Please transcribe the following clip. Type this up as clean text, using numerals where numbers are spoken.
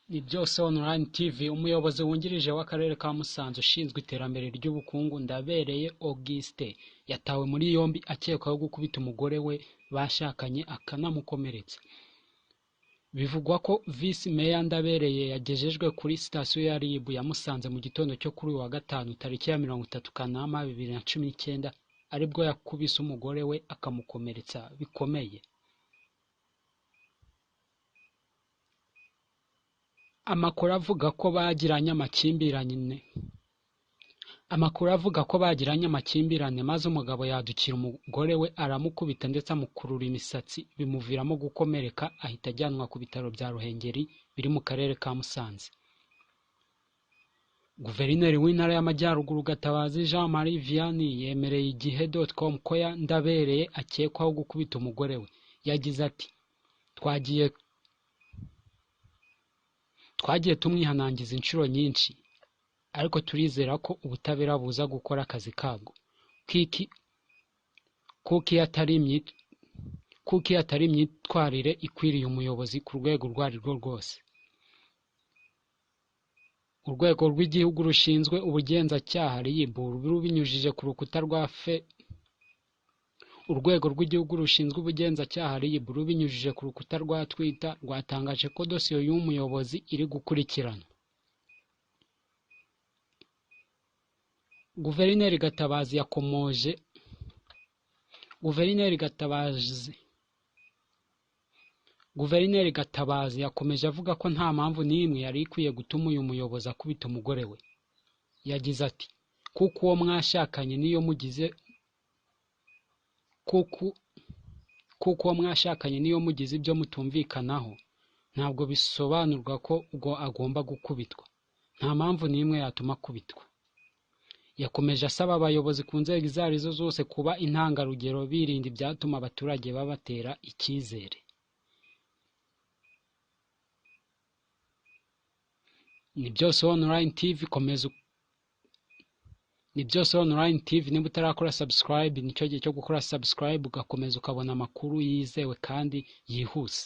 Ni byose online TV. Umuyobozi wungirije w'akarere ka Musanze ushinzwe iterambere ry'ubukungu Ndabereye Auguste yatawe muri yombi akekwaho gukubita umugore we bashakanye akanamukomeretsa. Bivugwa ko Visi Meya Ndabereye yagejejwe kuri sitasiyo ya RIB ya Musanze mu gitondo cyo kuri uyu wa gatanu tariki ya 30 Kanama 2019 aribwo yakubise umugore we akamukomeretsa bikomeye. Amakuru avuga ko bagiranye amakimbirane maze umugabo yadukira umugore we aramukubita ndetse amukurura imisatsi bimuviramo gukomereka ahita ajyanwa ku bitaro bya Ruhengeri biri mu karere ka Musanze. Guverineri w'intara y'Amajyaruguru Gatabazi Jean Marie Vianney yemereye igihe.com ko Ndabereye akekwaho gukubita umugore we. Yagize ati twagiye tumwihanangiza inshuro nyinshi ariko turizera ko ubutabera buza gukora akazi kabwo kuko atari imyitwarire ikwiriye umuyobozi ku rwego urwo ari rwo rwose. Urwego rw'igihugu rushinzwe ubugenzacyaha RIB rubinyujije ku rukuta rwa Twitter rwatangaje ko dosiye y'umuyobozi iri gukurikiranwa. Guverineri Gatabazi yakomeje avuga ko nta mpamvu n'imwe yari ikwiye gutuma uyu muyobozi akubita umugore we. Yagize ati kuko uwo mwashakanye niyo mugize ibyo mutumvikanaho ntabwo bisobanurwa ko ubwo agomba gukubitwa. Nta mpamvu n'imwe yatuma akubitwa. Yakomeje asaba abayobozi ku nzego izo arizo zose kuba intangarugero birinda ibyatuma abaturage babatera icyizere. Ni byose online TV niba utarakora subscribe nicyo gihe cyo gukora subscribe ugakomeza ukabona amakuru yizewe kandi yihuse.